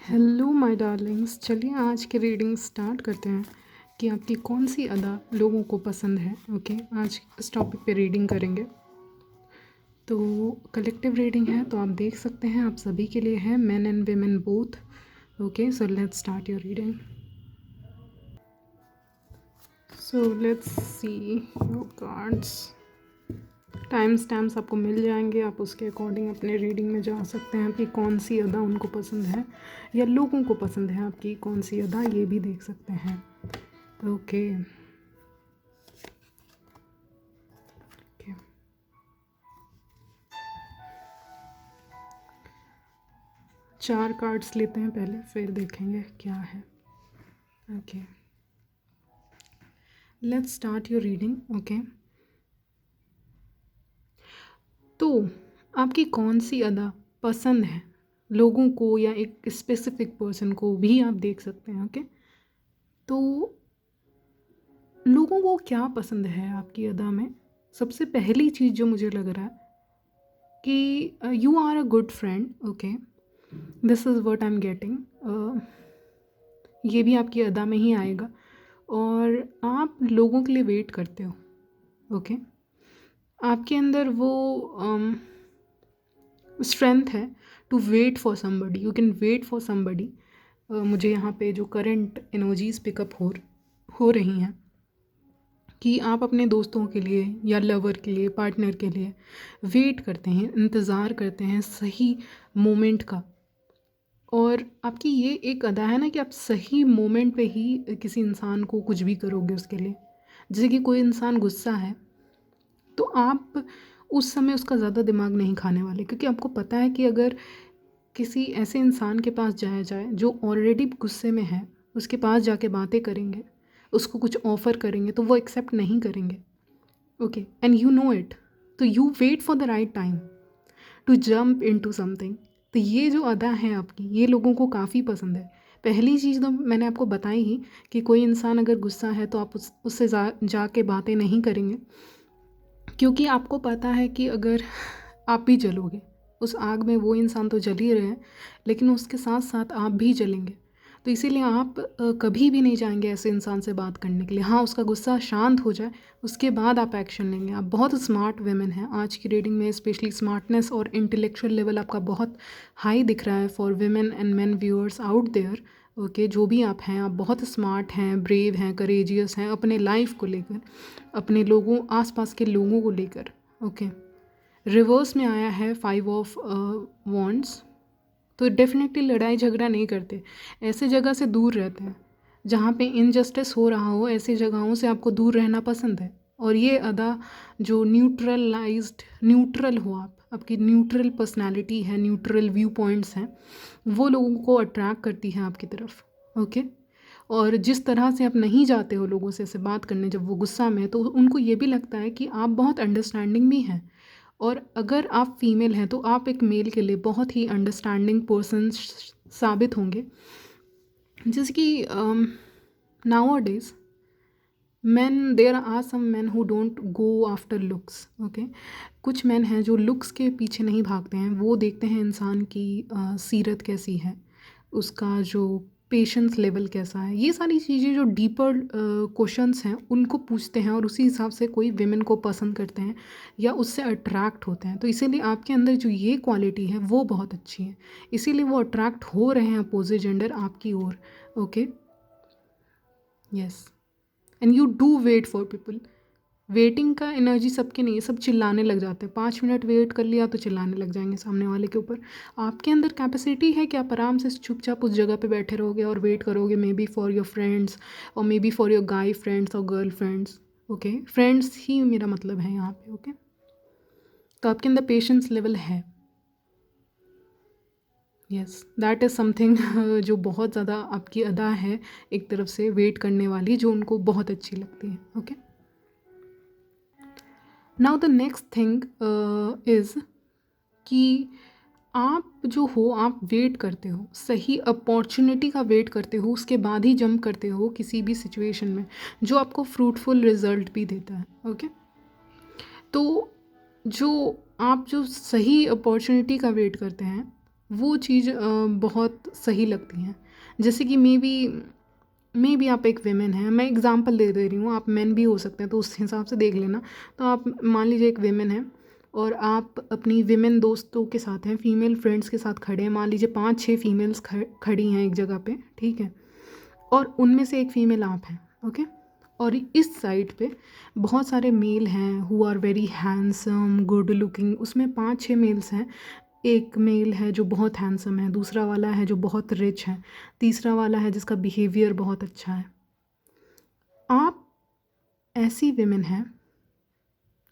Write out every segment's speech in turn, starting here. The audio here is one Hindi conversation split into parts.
हेलो माय डार्लिंग्स, चलिए आज की रीडिंग स्टार्ट करते हैं कि आपकी कौन सी अदा लोगों को पसंद है। ओके, आज इस टॉपिक पे रीडिंग करेंगे। तो कलेक्टिव रीडिंग है, तो आप देख सकते हैं, आप सभी के लिए है, main and women both. Okay, so let's start your reading. So let's see your cards. Time stamps आपको मिल जाएंगे, आप उसके अकॉर्डिंग अपने रीडिंग में जा सकते हैं कि कौन सी अदा उनको पसंद है या लोगों को पसंद है आपकी कौन सी अदा, ये भी देख सकते हैं। ओके ओके, 4 कार्ड्स लेते हैं पहले, फिर देखेंगे क्या है। Okay, let's start your reading. Okay, तो आपकी कौन सी अदा पसंद है लोगों को या एक स्पेसिफिक पर्सन को भी आप देख सकते हैं। ओके, तो लोगों को क्या पसंद है आपकी अदा में। सबसे पहली चीज़ जो मुझे लग रहा है कि you are a good friend. Okay, this is what I am getting. ये भी आपकी अदा में ही आएगा और आप लोगों के लिए वेट करते हो। ओके, आपके अंदर वो स्ट्रेंथ है to wait for somebody, you can wait for somebody. मुझे यहाँ पे जो करंट एनर्जीज पिकअप हो रही हैं कि आप अपने दोस्तों के लिए या लवर के लिए, पार्टनर के लिए वेट करते हैं, इंतज़ार करते हैं सही मोमेंट का। और आपकी ये एक अदा है ना कि आप सही मोमेंट पे ही किसी इंसान को कुछ भी करोगे उसके लिए। जैसे कि कोई इंसान गुस्सा है तो आप उस समय उसका ज़्यादा दिमाग नहीं खाने वाले, क्योंकि आपको पता है कि अगर किसी ऐसे इंसान के पास जाया जाए जो ऑलरेडी गुस्से में है, उसके पास जाके बातें करेंगे, उसको कुछ ऑफ़र करेंगे तो वो एक्सेप्ट नहीं करेंगे। Okay, and you know it, तो you wait for the right time to jump into something. तो ये जो अदा है आपकी, ये लोगों को काफ़ी पसंद है। पहली चीज़ तो मैंने आपको बताई ही कि कोई इंसान अगर गुस्सा है तो आप उससे जाके बातें नहीं करेंगे, क्योंकि आपको पता है कि अगर आप भी जलोगे उस आग में, वो इंसान तो जल ही रहे हैं लेकिन उसके साथ साथ आप भी जलेंगे। तो इसीलिए आप कभी भी नहीं जाएंगे ऐसे इंसान से बात करने के लिए। हाँ, उसका गुस्सा शांत हो जाए उसके बाद आप एक्शन लेंगे। आप बहुत स्मार्ट वेमेन हैं आज की रीडिंग में, स्पेशली स्मार्टनेस और इंटेलेक्चुअल लेवल आपका बहुत हाई दिख रहा है for women and men viewers out there. Okay, जो भी आप हैं, आप बहुत स्मार्ट हैं, ब्रेव हैं, करेजियस हैं अपने लाइफ को लेकर, अपने लोगों, आसपास के लोगों को लेकर। ओके, रिवर्स में आया है 5 ऑफ वॉन्ड्स, तो डेफिनेटली लड़ाई झगड़ा नहीं करते, ऐसे जगह से दूर रहते हैं जहाँ पे इनजस्टिस हो रहा हो, ऐसी जगहों से आपको दूर रहना पसंद है। और ये अदा जो न्यूट्रल हो, आपकी न्यूट्रल पर्सनालिटी है, न्यूट्रल व्यू पॉइंट्स हैं, वो लोगों को अट्रैक्ट करती है आपकी तरफ। ओके, और जिस तरह से आप नहीं जाते हो लोगों से ऐसे बात करने जब वो गुस्सा में है, तो उनको ये भी लगता है कि आप बहुत अंडरस्टैंडिंग भी हैं। और अगर आप फीमेल हैं तो आप एक मेल के लिए बहुत ही अंडरस्टैंडिंग पर्सन साबित होंगे। जैसे कि nowadays man, there are some man who don't go after looks. Okay, कुछ मैन हैं जो लुक्स के पीछे नहीं भागते हैं, वो देखते हैं इंसान की सीरत कैसी है, उसका जो पेशेंस लेवल कैसा है, ये सारी चीज़ें जो डीपर क्वेश्चंस हैं उनको पूछते हैं और उसी हिसाब से कोई विमेन को पसंद करते हैं या उससे अट्रैक्ट होते हैं। तो इसीलिए आपके अंदर जो ये क्वालिटी है वो बहुत अच्छी है, इसीलिए वो अट्रैक्ट हो रहे हैं अपोजिट जेंडर आपकी ओर। Okay, yes, and you do wait for people. Waiting का एनर्जी सबके नहीं है, सब चिल्लाने लग जाते हैं। 5 मिनट वेट कर लिया तो चिल्लाने लग जाएंगे सामने वाले के ऊपर। आपके अंदर कैपेसिटी है कि आप आराम से चुपचाप उस जगह पे बैठे रहोगे और वेट करोगे, may be for your friends और may be for your guy friends और गर्ल फ्रेंड्स। ओके, फ्रेंड्स ही मेरा मतलब है यहाँ पे। ओके, तो आपके अंदर पेशेंस लेवल है। यस, दैट इज़ समथिंग जो बहुत ज़्यादा आपकी अदा है एक तरफ से वेट करने वाली, जो उनको बहुत अच्छी लगती है। Okay, now the next thing is कि आप जो हो, आप वेट करते हो, सही अपॉर्चुनिटी का वेट करते हो, उसके बाद ही जंप करते हो किसी भी सिचुएशन में जो आपको फ्रूटफुल रिजल्ट भी देता है। ओके, तो जो आप जो सही अपॉर्चुनिटी का वेट करते हैं वो चीज़ बहुत सही लगती हैं। जैसे कि मे बी आप एक वेमेन हैं, मैं एग्जांपल दे रही हूँ, आप मैन भी हो सकते हैं, तो उस हिसाब से देख लेना। तो आप मान लीजिए एक वेमेन है और आप अपनी विमेन दोस्तों के साथ हैं, फीमेल फ्रेंड्स के साथ खड़े हैं, मान लीजिए 5-6 फीमेल्स खड़ी हैं एक जगह पे, ठीक है, और उनमें से एक फ़ीमेल आप हैं, ओके। और इस साइड पे बहुत सारे मेल हैं who are very handsome good looking, उसमें 5-6 मेल्स हैं। एक मेल है जो बहुत हैंडसम है, दूसरा वाला है जो बहुत रिच है, तीसरा वाला है जिसका बिहेवियर बहुत अच्छा है। आप ऐसी विमेन हैं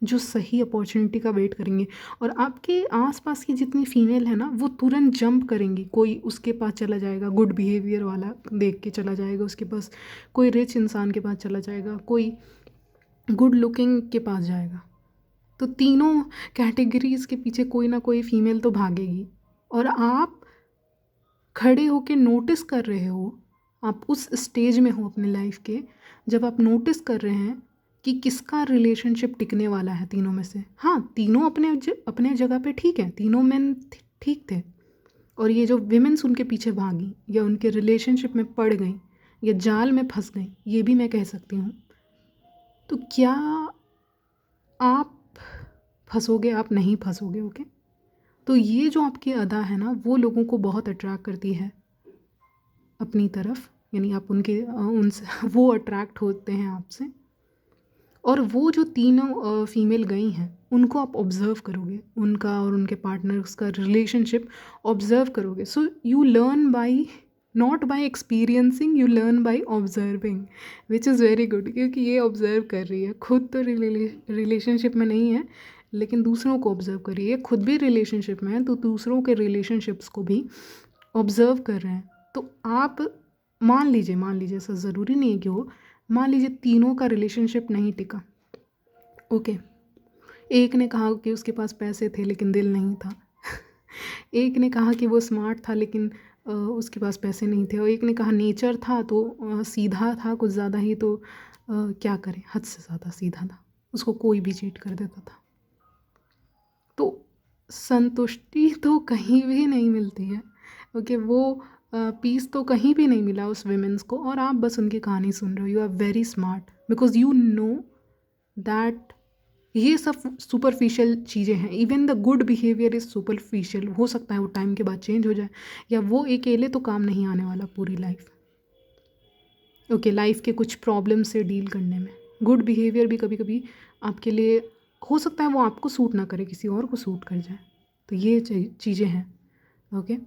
जो सही अपॉर्चुनिटी का वेट करेंगे, और आपके आसपास की जितनी फीमेल है ना वो तुरंत जंप करेंगी, कोई उसके पास चला जाएगा गुड बिहेवियर वाला देख के चला जाएगा उसके पास, कोई रिच इंसान के पास चला जाएगा, कोई गुड लुकिंग के पास जाएगा। तो तीनों कैटेगरीज के पीछे कोई ना कोई फीमेल तो भागेगी। और आप खड़े होके नोटिस कर रहे हो, आप उस स्टेज में हो अपने लाइफ के जब आप नोटिस कर रहे हैं कि किसका रिलेशनशिप टिकने वाला है तीनों में से। हाँ, तीनों अपने जगह पे ठीक है, तीनों मेन ठीक थे, और ये जो विमेन्स उनके पीछे भागी या उनके रिलेशनशिप में पड़ गई या जाल में फंस गई, ये भी मैं कह सकती हूँ। तो क्या आप फंसोगे? आप नहीं फंसोगे, ओके। तो ये जो आपकी अदा है ना वो लोगों को बहुत अट्रैक्ट करती है अपनी तरफ, यानी आप उनसे वो अट्रैक्ट होते हैं आपसे। और वो जो तीनों फीमेल गई हैं उनको आप ऑब्ज़र्व करोगे, उनका और उनके पार्टनर्स का रिलेशनशिप ऑब्ज़र्व करोगे। So you learn by, not by experiencing, you learn by observing, which is very good, क्योंकि ये ऑब्ज़र्व कर रही है, खुद तो रिलेशनशिप में नहीं है लेकिन दूसरों को ऑब्ज़र्व कर रही है, खुद भी रिलेशनशिप में है तो दूसरों के रिलेशनशिप्स को भी ऑब्ज़र्व कर रहे हैं। तो आप मान लीजिए ऐसा ज़रूरी नहीं है कि हो, मान लीजिए तीनों का रिलेशनशिप नहीं टिका, ओके। एक ने कहा कि उसके पास पैसे थे लेकिन दिल नहीं था एक ने कहा कि वो स्मार्ट था लेकिन उसके पास पैसे नहीं थे, और एक ने कहा नेचर था तो सीधा था कुछ ज़्यादा ही, तो क्या करें, हद से ज़्यादा सीधा था, उसको कोई भी चीट कर देता था। तो संतुष्टि तो कहीं भी नहीं मिलती है, ओके। वो पीस तो कहीं भी नहीं मिला उस विमेंस को, और आप बस उनकी कहानी सुन रहे हो। You are very smart because you know that ये सब सुपरफिशियल चीज़ें हैं। Even the good behaviour is superficial, हो सकता है वो टाइम के बाद चेंज हो जाए, या वो अकेले तो काम नहीं आने वाला पूरी लाइफ, ओके। लाइफ के कुछ प्रॉब्लम से डील करने में गुड बिहेवियर भी कभी कभी आपके लिए हो सकता है वो आपको सूट ना करे, किसी और को सूट कर जाए। तो ये चीज़ें हैं, ओके।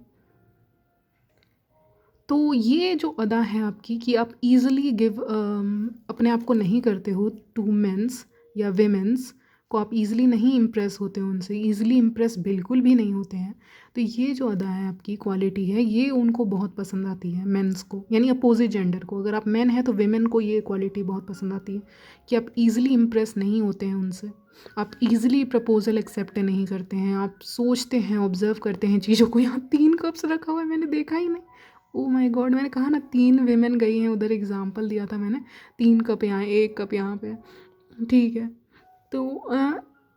तो ये जो अदा है आपकी कि आप इजीली गिव अपने आप को नहीं करते हो टू मेंस या वेमेंस को, आप इजीली नहीं इम्प्रेस होते हो उनसे, इजीली इम्प्रेस बिल्कुल भी नहीं होते हैं। तो ये जो अदा है आपकी, क्वालिटी है, ये उनको बहुत पसंद आती है, मेंस को, यानी अपोजिट जेंडर को। अगर आप मेन हैं तो वेमेन को ये क्वालिटी बहुत पसंद आती है कि आप इजीली इम्प्रेस नहीं होते हैं उनसे, आप इजीली प्रपोजल एक्सेप्ट नहीं करते हैं, आप सोचते हैं, ऑब्जर्व करते हैं चीज़ों को। यहाँ 3 कप्स रखा हुआ है, मैंने देखा ही नहीं। ओ माय गॉड, मैंने कहा ना 3 विमेन गई हैं उधर, एग्जांपल दिया था मैंने, 3 कप यहाँ, 1 कप यहाँ पे, ठीक है। तो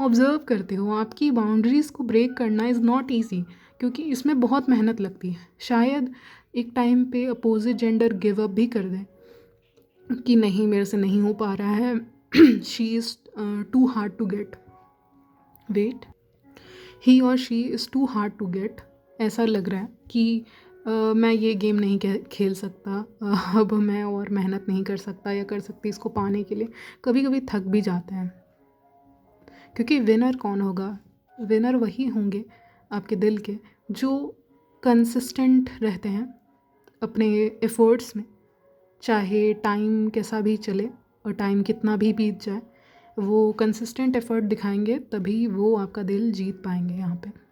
ऑब्ज़र्व करते हो, आपकी बाउंड्रीज़ को ब्रेक करना इज़ नॉट ईजी, क्योंकि इसमें बहुत मेहनत लगती है। शायद एक टाइम पे अपोजिट जेंडर गिव अप भी कर दे कि नहीं मेरे से नहीं हो पा रहा है, she is too hard to get, wait, he और she is too hard to get, ऐसा लग रहा है कि मैं ये गेम नहीं खेल सकता, अब मैं और मेहनत नहीं कर सकता या कर सकती इसको पाने के लिए। कभी कभी थक भी जाते हैं, क्योंकि विनर कौन होगा? विनर वही होंगे आपके दिल के जो कंसिस्टेंट रहते हैं अपने एफ़र्ट्स में, चाहे टाइम कैसा भी चले और टाइम कितना भी बीत जाए, वो कंसिस्टेंट एफ़र्ट दिखाएंगे, तभी वो आपका दिल जीत पाएंगे। यहाँ पे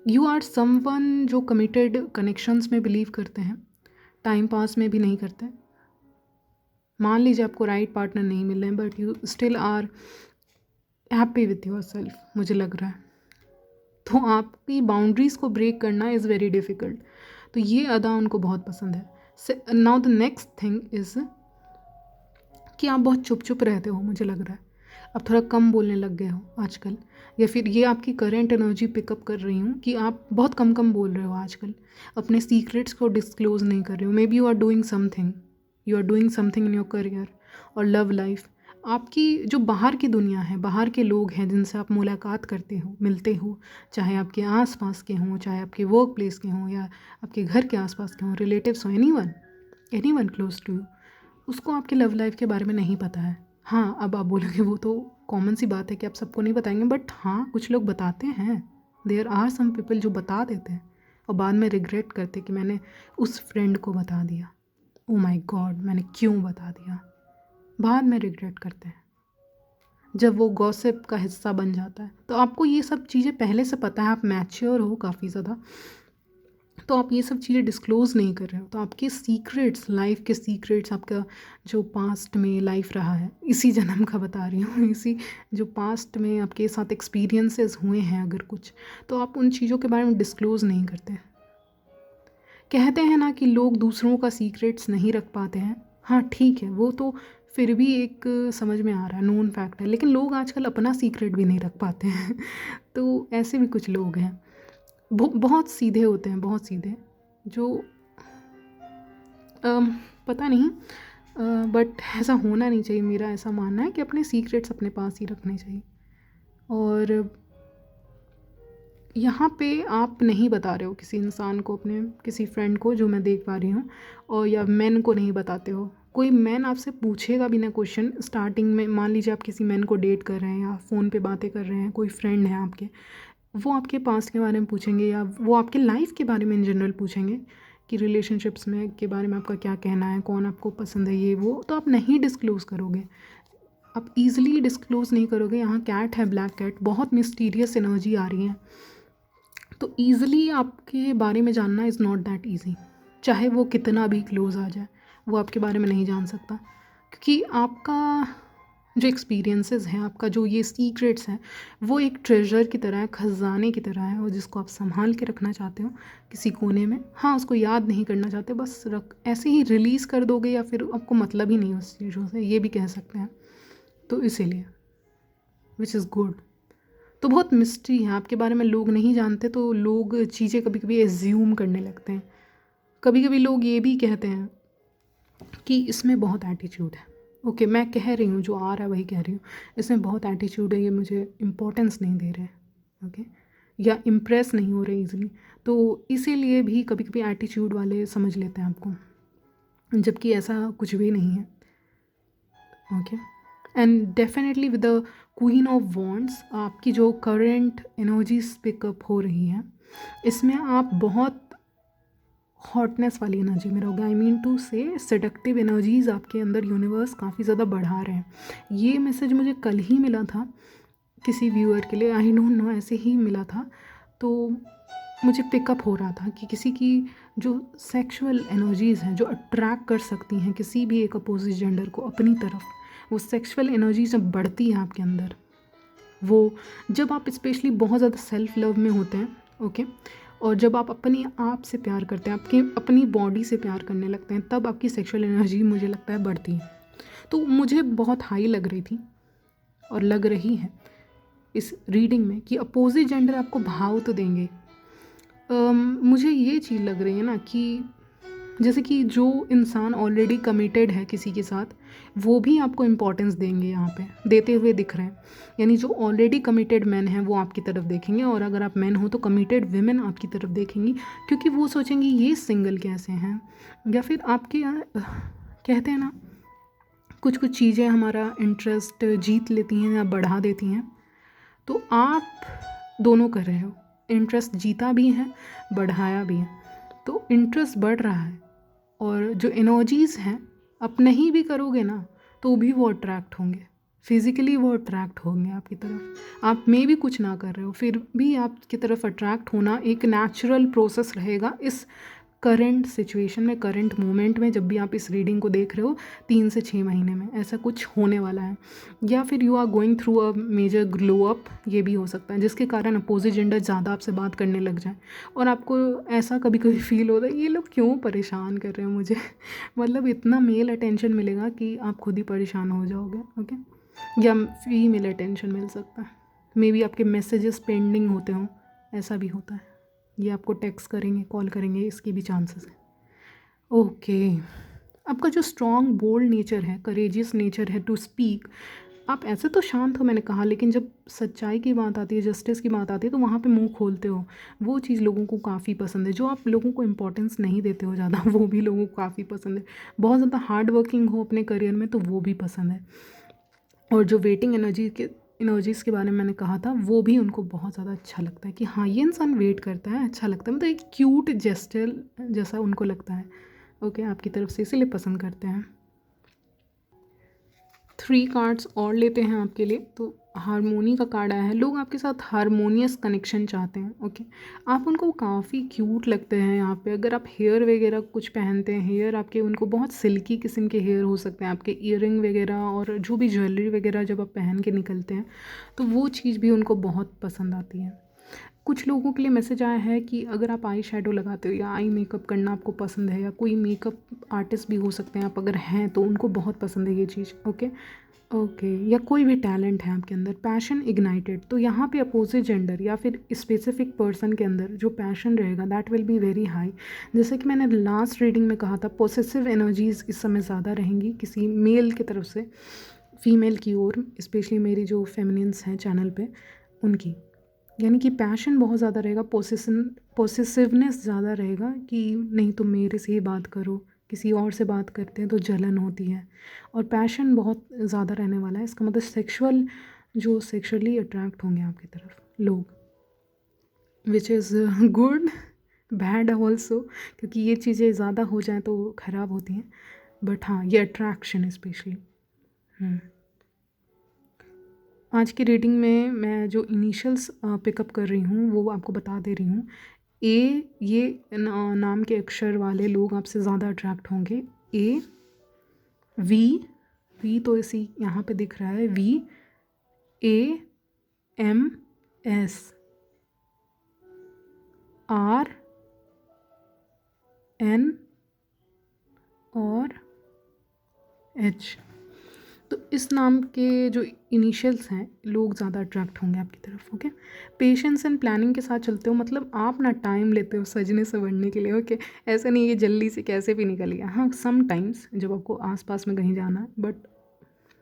यू आर समवन जो कमिटेड कनेक्शंस में बिलीव करते हैं, टाइम पास में भी नहीं करते। मान लीजिए आपको राइट पार्टनर नहीं मिल रहे हैं, but you still are happy with yourself, मुझे लग रहा है। तो आपकी बाउंड्रीज़ को ब्रेक करना इज़ वेरी डिफ़िकल्ट। तो ये अदा उनको बहुत पसंद है। Now the next thing is कि आप बहुत चुप चुप रहते हो, मुझे लग रहा है। आप थोड़ा कम बोलने लग गए हो आजकल, या फिर ये आपकी करंट एनर्जी पिकअप कर रही हूँ कि आप बहुत कम कम बोल रहे हो आजकल, अपने सीक्रेट्स को डिस्क्लोज नहीं कर रहे हो। Maybe you are doing something in your career और लव लाइफ। आपकी जो बाहर की दुनिया है, बाहर के लोग हैं जिनसे आप मुलाकात करते हो, मिलते हो, चाहे आपके आस पास के हों, चाहे आपके वर्क प्लेस के हों, या आपके घर के आसपास के हों, रिलेटिव्स हों, anyone close to you, उसको आपके लव लाइफ के बारे में नहीं पता है। हाँ, अब आप बोलोगे वो तो कॉमन सी बात है कि आप सबको नहीं बताएंगे, बट हाँ, कुछ लोग बताते हैं। देयर आर सम पीपल जो बता देते हैं और बाद में रिग्रेट करते कि मैंने उस फ्रेंड को बता दिया, ओ माय गॉड मैंने क्यों बता दिया। बाद में रिग्रेट करते हैं जब वो गॉसिप का हिस्सा बन जाता है। तो आपको ये सब चीज़ें पहले से पता है, आप मैच्योर हो काफ़ी ज़्यादा, तो आप ये सब चीज़ें डिस्क्लोज़ नहीं कर रहे हो। तो आपके सीक्रेट्स, लाइफ के सीक्रेट्स, आपका जो पास्ट में लाइफ रहा है, इसी जन्म का बता रही हूँ, इसी जो पास्ट में आपके साथ एक्सपीरियंसेस हुए हैं अगर कुछ, तो आप उन चीज़ों के बारे में डिस्क्लोज़ नहीं करते। कहते हैं ना कि लोग दूसरों का सीक्रेट्स नहीं रख पाते हैं। हाँ ठीक है, वो तो फिर भी एक समझ में आ रहा है, नोन फैक्ट है, लेकिन लोग आजकल अपना सीक्रेट भी नहीं रख पाते हैं तो ऐसे भी कुछ लोग हैं, बहुत सीधे होते हैं, बहुत सीधे, जो पता नहीं, बट ऐसा होना नहीं चाहिए। मेरा ऐसा मानना है कि अपने सीक्रेट्स अपने पास ही रखने चाहिए। और यहाँ पे आप नहीं बता रहे हो किसी इंसान को, अपने किसी फ्रेंड को, जो मैं देख पा रही हूँ, और या मैन को नहीं बताते हो। कोई मैन आपसे पूछेगा भी ना क्वेश्चन स्टार्टिंग में, मान लीजिए आप किसी मैन को डेट कर रहे हैं या फ़ोन पे बातें कर रहे हैं, कोई फ्रेंड है आपके, वो आपके पास्ट के बारे में पूछेंगे या वो आपके लाइफ के बारे में इन जनरल पूछेंगे कि रिलेशनशिप्स में के बारे में आपका क्या कहना है, कौन आपको पसंद है, ये वो, तो आप नहीं डिस्क्लोज़ करोगे, आप ईज़िली डिस्क्लोज़ नहीं करोगे। यहाँ कैट है, ब्लैक कैट, बहुत मिस्टीरियस एनर्जी आ रही है, तो ईज़िली आपके बारे में जानना इज़ नॉट दैट ईजी। चाहे वो कितना भी क्लोज़ आ जाए, वो आपके बारे में नहीं जान सकता, क्योंकि आपका जो एक्सपीरियंसेस हैं, आपका जो ये सीक्रेट्स हैं, वो एक ट्रेजर की तरह है, खजाने की तरह है, और जिसको आप संभाल के रखना चाहते हो किसी कोने में। हाँ, उसको याद नहीं करना चाहते, बस रख ऐसे ही रिलीज़ कर दोगे, या फिर आपको मतलब ही नहीं उस चीज़ों से, ये भी कह सकते हैं। तो इसीलिए विच इज़ गुड। तो बहुत मिस्ट्री है आपके बारे में, लोग नहीं जानते, तो लोग चीज़ें कभी कभी एज्यूम करने लगते हैं। कभी कभी लोग ये भी कहते हैं कि इसमें बहुत एटीट्यूड है। ओके, मैं कह रही हूँ, जो आ रहा है वही कह रही हूँ, इसमें बहुत एटीट्यूड है, ये मुझे इम्पोर्टेंस नहीं दे रहे हैं, ओके, या इम्प्रेस नहीं हो रहे इजीली, तो इसीलिए भी कभी कभी एटीट्यूड वाले समझ लेते हैं आपको, जबकि ऐसा कुछ भी नहीं है। Okay, and definitely with the queen of wands, आपकी जो करंट एनर्जीज पिकअप हो रही हैं, इसमें आप बहुत हॉटनेस वाली एनर्जी में रहोगे। आई मीन टू से सेडक्टिव एनर्जीज आपके अंदर यूनिवर्स काफ़ी ज़्यादा बढ़ा रहे हैं। ये मैसेज मुझे कल ही मिला था किसी व्यूअर के लिए, आई डोंट नो, ऐसे ही मिला था, तो मुझे पिकअप हो रहा था कि किसी की जो सेक्सुअल एनर्जीज़ हैं, जो अट्रैक्ट कर सकती हैं किसी भी एक अपोजिट जेंडर को अपनी तरफ, वो सेक्सुअल एनर्जी जब बढ़ती है आपके अंदर, वो जब आप स्पेशली बहुत ज़्यादा सेल्फ लव में होते हैं, ओके, और जब आप अपने आप से प्यार करते हैं, आपके अपनी बॉडी से प्यार करने लगते हैं, तब आपकी सेक्सुअल एनर्जी मुझे लगता है बढ़ती है। तो मुझे बहुत हाई लग रही थी और लग रही है इस रीडिंग में कि अपोजिट जेंडर आपको भाव तो देंगे। मुझे ये चीज़ लग रही है ना कि जैसे कि जो इंसान ऑलरेडी कमिटेड है किसी के साथ, वो भी आपको इम्पोर्टेंस देंगे, यहाँ पे देते हुए दिख रहे हैं। यानी जो ऑलरेडी कमिटेड मैन हैं वो आपकी तरफ देखेंगे, और अगर आप मैन हो तो कमिटेड विमेन आपकी तरफ देखेंगी, क्योंकि वो सोचेंगी ये सिंगल कैसे हैं। या फिर आपके कहते हैं ना, कुछ कुछ चीज़ें हमारा इंटरेस्ट जीत लेती हैं या बढ़ा देती हैं, तो आप दोनों कर रहे हो, इंटरेस्ट जीता भी है, बढ़ाया भी है, तो इंटरेस्ट बढ़ रहा है, और जो एनर्जीज़ हैं आप नहीं भी करोगे ना तो भी वो अट्रैक्ट होंगे, फिज़िकली वो अट्रैक्ट होंगे आपकी तरफ। आप में भी कुछ ना कर रहे हो, फिर भी आपकी तरफ अट्रैक्ट होना एक नेचुरल प्रोसेस रहेगा इस करंट सिचुएशन में, करंट मोमेंट में। जब भी आप इस रीडिंग को देख रहे हो, 3 से 6 महीने में ऐसा कुछ होने वाला है, या फिर you are going through a major glow up, ये भी हो सकता है, जिसके कारण अपोजिट जेंडर ज़्यादा आपसे बात करने लग जाए, और आपको ऐसा कभी कभी फील होता है ये लोग क्यों परेशान कर रहे हैं मुझे मतलब इतना मेल अटेंशन मिलेगा कि आप खुद ही परेशान हो जाओगे। ओके, या फीमेल अटेंशन मिल सकता है। मे बी आपके मैसेजेस पेंडिंग होते हों, ऐसा भी होता है। ये आपको टेक्स्ट करेंगे, कॉल करेंगे, इसकी भी चांसेस है। ओके, आपका जो स्ट्रॉन्ग बोल्ड नेचर है, करेजियस नेचर है टू स्पीक, आप ऐसे तो शांत हो मैंने कहा, लेकिन जब सच्चाई की बात आती है, जस्टिस की बात आती है, तो वहाँ पे मुंह खोलते हो। वो चीज़ लोगों को काफ़ी पसंद है। जो आप लोगों को इंपॉर्टेंस नहीं देते हो ज़्यादा, वो भी लोगों को काफ़ी पसंद है। बहुत ज़्यादा हार्ड वर्किंग हो अपने करियर में, तो वो भी पसंद है। और जो वेटिंग एनर्जीज़ के बारे में मैंने कहा था, वो भी उनको बहुत ज़्यादा अच्छा लगता है कि हाँ, ये इंसान वेट करता है, अच्छा लगता है, मतलब एक क्यूट जेस्चर जैसा उनको लगता है। ओके, आपकी तरफ से, इसीलिए पसंद करते हैं। 3 कार्ड्स और लेते हैं आपके लिए। तो हारमोनी का कार्ड आया है। लोग आपके साथ हारमोनियस कनेक्शन चाहते हैं। ओके, आप उनको काफ़ी क्यूट लगते हैं यहाँ पे। अगर आप हेयर वगैरह कुछ पहनते हैं, हेयर आपके उनको बहुत सिल्की किस्म के हेयर हो सकते हैं, आपके ईयरिंग वगैरह और जो भी ज्वेलरी वगैरह जब आप पहन के निकलते हैं, तो वो चीज़ भी उनको बहुत पसंद आती है। कुछ लोगों के लिए मैसेज आया है कि अगर आप आई शैडो लगाते हो या आई मेकअप करना आपको पसंद है, या कोई मेकअप आर्टिस्ट भी हो सकते हैं आप अगर हैं, तो उनको बहुत पसंद है ये चीज़। ओके ओके, या कोई भी टैलेंट है आपके अंदर, पैशन इग्नाइटेड, तो यहाँ पे अपोजिट जेंडर या फिर स्पेसिफिक पर्सन के अंदर जो पैशन रहेगा that will be very high. जैसे कि मैंने लास्ट रीडिंग में कहा था, पोसेसिव एनर्जीज़ इस समय ज़्यादा रहेंगी किसी मेल की तरफ से फीमेल की ओर, स्पेशली मेरी जो फेमिनिन्स हैं चैनल पे उनकी। यानी कि पैशन बहुत ज़्यादा रहेगा, पोसेसिवनेस ज़्यादा रहेगा कि नहीं तुम मेरे से ही बात करो, किसी और से बात करते हैं तो जलन होती है। और पैशन बहुत ज़्यादा रहने वाला है। इसका मतलब सेक्शुअली अट्रैक्ट होंगे आपकी तरफ लोग, which is good bad also, क्योंकि ये चीज़ें ज़्यादा हो जाएँ तो ख़राब होती हैं। बट हाँ, ये अट्रैक्शन स्पेशली। आज की रीडिंग में मैं जो इनिशियल्स पिकअप कर रही हूँ वो आपको बता दे रही हूँ। ये नाम के अक्षर वाले लोग आपसे ज़्यादा अट्रैक्ट होंगे। ए, वी तो इसी यहाँ पे दिख रहा है, V, A, M, S, R, N और एच। तो इस नाम के जो इनिशियल्स हैं लोग ज़्यादा अट्रैक्ट होंगे आपकी तरफ। ओके, पेशेंस एंड प्लानिंग के साथ चलते हो, मतलब आप ना टाइम लेते हो सजने संवरने के लिए। ओके, ऐसा नहीं है जल्दी से कैसे भी निकल गया। हाँ, सम टाइम्स जब आपको आसपास में कहीं जाना है, बट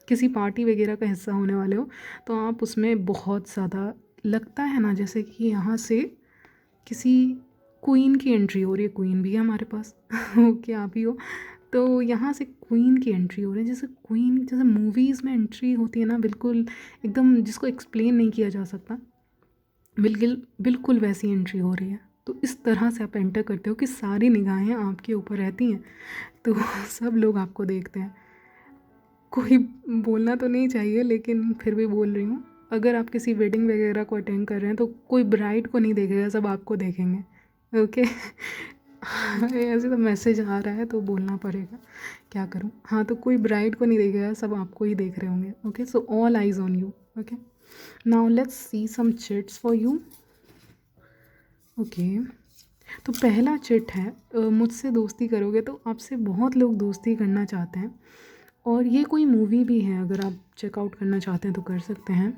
किसी पार्टी वगैरह का हिस्सा होने वाले हो तो आप उसमें बहुत ज़्यादा लगता है ना, जैसे कि यहाँ से किसी क्वीन की एंट्री हो रही है। क्वीन भी है हमारे पास ओके, आप ही हो। तो यहाँ से क्वीन की एंट्री हो रही है, जैसे क्वीन जैसे मूवीज़ में एंट्री होती है ना, बिल्कुल एकदम जिसको एक्सप्लेन नहीं किया जा सकता, बिल्कुल बिल्कुल वैसी एंट्री हो रही है। तो इस तरह से आप एंटर करते हो कि सारी निगाहें आपके ऊपर रहती हैं, तो सब लोग आपको देखते हैं। कोई बोलना तो नहीं चाहिए लेकिन फिर भी बोल रही हूँ, अगर आप किसी वेडिंग वगैरह को अटेंड कर रहे हैं तो कोई ब्राइड को नहीं देखेगा, सब आपको देखेंगे। ओके ऐसे तो मैसेज आ रहा है तो बोलना पड़ेगा, क्या करूँ। हाँ, तो कोई ब्राइड को नहीं देखेगा, सब आपको ही देख रहे होंगे। Okay, so all eyes on you. Okay, now let's see some chits for you. Okay, तो पहला चिट है, मुझसे दोस्ती करोगे, तो आपसे बहुत लोग दोस्ती करना चाहते हैं। और ये कोई मूवी भी है, अगर आप चेकआउट करना चाहते हैं तो कर सकते हैं।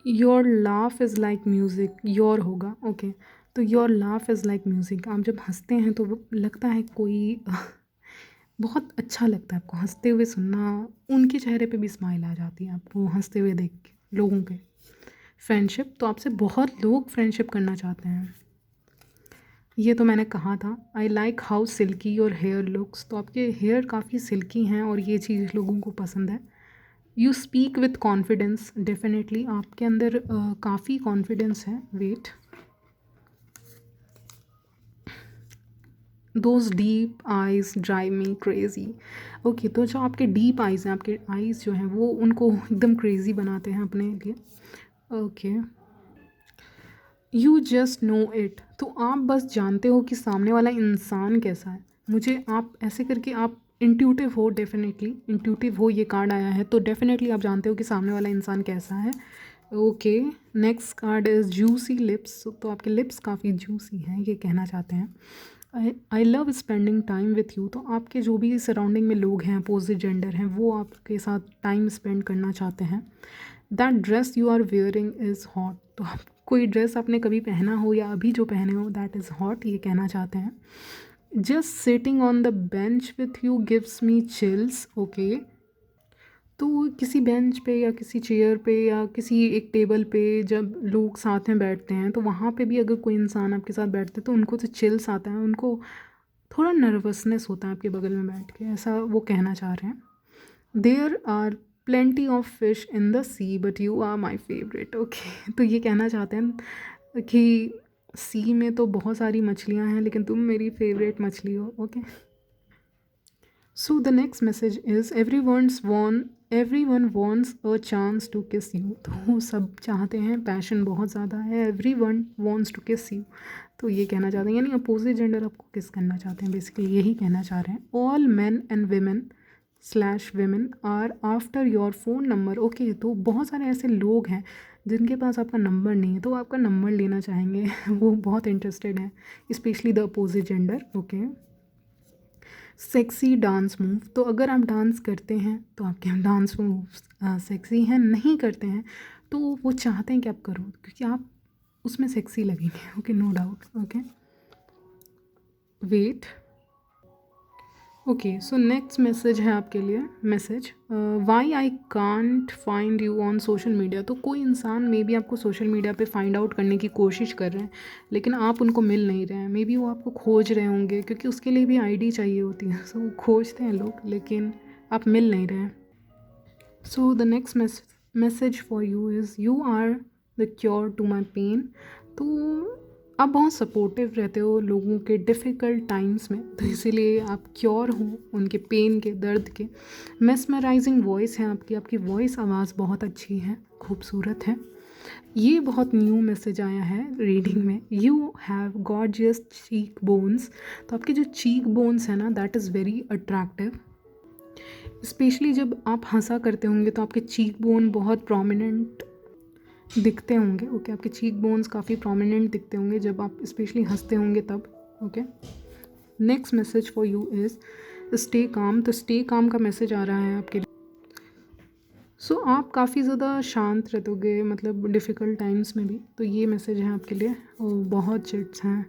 Your laugh is like music, your होगा। ओके, तो your laugh is like music, आप जब हंसते हैं तो वो लगता है कोई बहुत अच्छा लगता है आपको हंसते हुए सुनना, उनके चेहरे पे भी स्माइल आ जाती है आपको हंसते हुए देख के लोगों के। फ्रेंडशिप, तो आपसे बहुत लोग फ्रेंडशिप करना चाहते हैं, ये तो मैंने कहा था। I like how silky your hair looks, तो आपके हेयर काफ़ी सिल्की हैं और ये चीज़ लोगों को पसंद है। You speak with confidence, definitely आपके अंदर काफ़ी कॉन्फिडेंस है। Wait, those deep eyes drive me crazy. Okay, तो जो आपके डीप आइज़ हैं, आपके आइज़ जो हैं वो उनको एकदम क्रेज़ी बनाते हैं अपने लिए। Okay, you just know it, तो आप बस जानते हो कि सामने वाला इंसान कैसा है। मुझे आप ऐसे करके आप इंट्यूटिव हो, डेफिनेटली इंट्यूटिव हो, ये कार्ड आया है तो डेफिनेटली आप जानते हो कि सामने वाला इंसान कैसा है। Okay, next card is juicy lips, तो आपके लिप्स काफ़ी जूसी हैं, ये कहना चाहते हैं। I love spending time with you. तो आपके जो भी सराउंडिंग में लोग हैं अपोजिट जेंडर हैं वो आपके साथ टाइम स्पेंड करना चाहते हैं। That dress you are wearing is hot. तो आप कोई ड्रेस आपने कभी पहना हो या अभी जो पहने हो दैट इज़ हॉट, ये कहना चाहते हैं। Just sitting on the bench with you gives me chills. Okay, तो किसी बेंच पे या किसी चेयर पे या किसी एक टेबल पे जब लोग साथ में बैठते हैं तो वहाँ पे भी अगर कोई इंसान आपके साथ बैठते हैं तो उनको तो चिल्स आता है, उनको थोड़ा नर्वसनेस होता है आपके बगल में बैठ के, ऐसा वो कहना चाह रहे हैं। There are plenty of fish in the sea but you are my favourite. Okay, तो ये कहना चाहते हैं कि सी में तो बहुत सारी मछलियाँ हैं लेकिन तुम मेरी फेवरेट मछली हो। Okay, so the next message is everyone wants a chance to kiss you. तो सब चाहते हैं, पैशन बहुत ज़्यादा है, everyone wants to kiss you. तो ये कहना चाहते हैं यानी अपोजिट जेंडर आपको किस करना चाहते हैं, बेसिकली यही कहना चाह रहे हैं। All man and women are after your phone number. Okay, तो बहुत सारे ऐसे लोग हैं जिनके पास आपका नंबर नहीं है तो आपका नंबर लेना चाहेंगे वो बहुत इंटरेस्टेड हैं, specially the opposite gender. Okay, sexy dance move. तो अगर आप डांस करते हैं तो आपके डांस मूव सेक्सी हैं, नहीं करते हैं तो वो चाहते हैं कि आप करो क्योंकि आप उसमें सेक्सी लगेंगे। Okay, no doubt. Okay, wait. Okay, so next message है आपके लिए। Message, why I can't find you on social media. तो कोई इंसान मे बी आपको सोशल मीडिया पे फाइंड आउट करने की कोशिश कर रहे हैं लेकिन आप उनको मिल नहीं रहे हैं। मे बी वो आपको खोज रहे होंगे क्योंकि उसके लिए भी आईडी चाहिए होती है, सो वो खोजते हैं लोग लेकिन आप मिल नहीं रहे हैं। So the next message for you is you are the cure to my pain. तो आप बहुत सपोर्टिव रहते हो लोगों के डिफ़िकल्ट टाइम्स में, तो इसीलिए आप क्योर हो उनके पेन के, दर्द के। मेस्मराइजिंग वॉइस है आपकी वॉइस, आवाज़ बहुत अच्छी है, खूबसूरत है। ये बहुत न्यू मैसेज आया है रीडिंग में। You have gorgeous cheek bones. तो आपके जो चीक बोन्स है ना that is very attractive, specially जब आप हंसा करते होंगे तो आपके चीक बोन बहुत प्रोमिनेंट दिखते होंगे। ओके, आपके चीक बोन्स काफ़ी प्रोमिनेंट दिखते होंगे जब आप स्पेशली हंसते होंगे तब। Okay, next message for you is stay calm. तो स्टे काम का मैसेज आ रहा है आपके लिए। सो आप काफ़ी ज़्यादा शांत रहोगे मतलब डिफ़िकल्ट टाइम्स में भी, तो ये मैसेज है आपके लिए। और बहुत चिट्स हैं।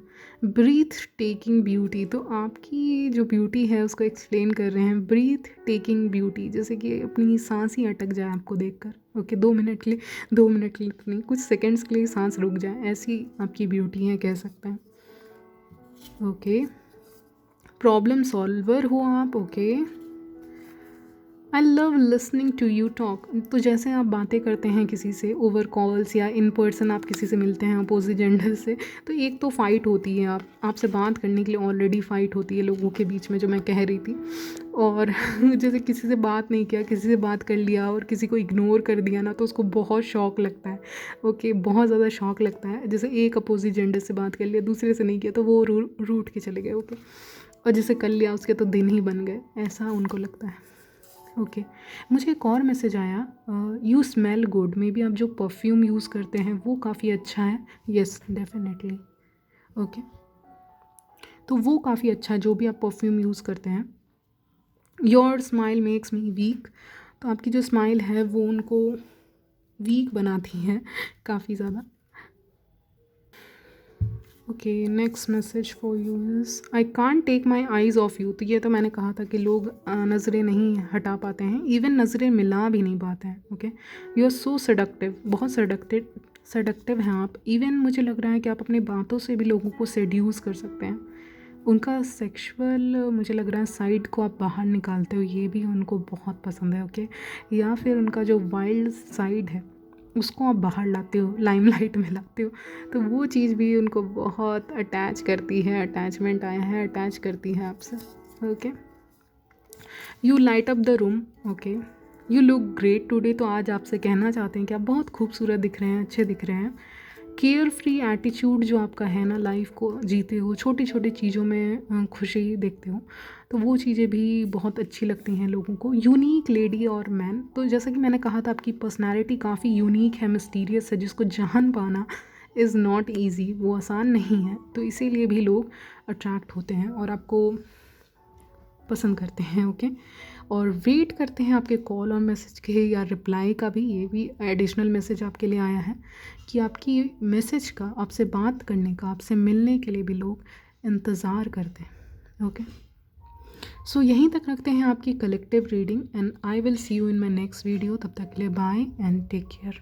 Breathtaking beauty. तो आपकी जो ब्यूटी है उसको एक्सप्लेन कर रहे हैं। ब्रीथ टेकिंग ब्यूटी, जैसे कि अपनी सांस ही अटक जाए आपको देखकर। ओके, 2 मिनट के लिए, 2 मिनट के लिए तो नहीं, कुछ सेकंड्स के लिए सांस रुक जाए, ऐसी आपकी ब्यूटी है कह सकते हैं। ओके, प्रॉब्लम सॉल्वर हो आप। Okay, I love listening to you talk. तो जैसे आप बातें करते हैं किसी से ओवर कॉल्स या इन पर्सन आप किसी से मिलते हैं अपोजिट जेंडर से, तो एक तो फ़ाइट होती है, आपसे बात करने के लिए ऑलरेडी फ़ाइट होती है लोगों के बीच में, जो मैं कह रही थी। और जैसे किसी से बात नहीं किया, किसी से बात कर लिया और किसी को इग्नोर कर दिया ना तो उसको बहुत शौक लगता है। ओके, बहुत ज़्यादा शौक लगता है। जैसे एक अपोजिट जेंडर से बात कर लिया, दूसरे से नहीं किया तो वो रूठ के चले गए। ओके, और जिसे कर लिया उसके तो दिन ही बन गए, ऐसा उनको लगता है। ओके, मुझे एक और मैसेज आया, you smell good. May be आप जो परफ्यूम यूज़ करते हैं वो काफ़ी अच्छा है। Yes, definitely. ओके, तो वो काफ़ी अच्छा है जो भी आप परफ्यूम यूज़ करते हैं। Your smile makes me weak. तो आपकी जो स्माइल है वो उनको वीक बनाती है काफ़ी ज़्यादा। Okay, next message for you is I can't take my eyes off you. तो ये तो मैंने कहा था कि लोग नज़रें नहीं हटा पाते हैं, इवन नज़रें मिला भी नहीं पाते हैं। Okay, you are so seductive. बहुत सडक्टिव हैं आप। इवन मुझे लग रहा है कि आप अपनी बातों से भी लोगों को सेड्यूस कर सकते हैं। उनका सेक्सुअल मुझे लग रहा है साइड को आप बाहर निकालते हो, ये भी उनको बहुत पसंद है। ओके, या फिर उनका जो वाइल्ड साइड है उसको आप बाहर लाते हो, लाइमलाइट में लाते हो, तो वो चीज़ भी उनको बहुत अटैच करती है। अटैचमेंट आया है, अटैच करती है आपसे। Okay, you light up the room. Okay, you look great today. तो आज आपसे कहना चाहते हैं कि आप बहुत खूबसूरत दिख रहे हैं, अच्छे दिख रहे हैं। केयर फ्री एटीट्यूड जो आपका है ना, लाइफ को जीते हो, छोटी छोटी चीज़ों में खुशी देखते हो, तो वो चीज़ें भी बहुत अच्छी लगती हैं लोगों को। यूनिक लेडी और मैन। तो जैसा कि मैंने कहा था आपकी पर्सनालिटी काफ़ी यूनिक है, मिस्टीरियस है, जिसको जान पाना इज़ नॉट ईजी, वो आसान नहीं है, तो इसीलिए भी लोग अट्रैक्ट होते हैं और आपको पसंद करते हैं। ओके, और वेट करते हैं आपके कॉल और मैसेज के या रिप्लाई का भी। ये भी एडिशनल मैसेज आपके लिए आया है कि आपकी मैसेज का, आपसे बात करने का, आपसे मिलने के लिए भी लोग इंतज़ार करते हैं। ओके, सो यहीं तक रखते हैं आपकी collective reading, and I will see you in my next video. तब तक के लिए बाय एंड टेक केयर।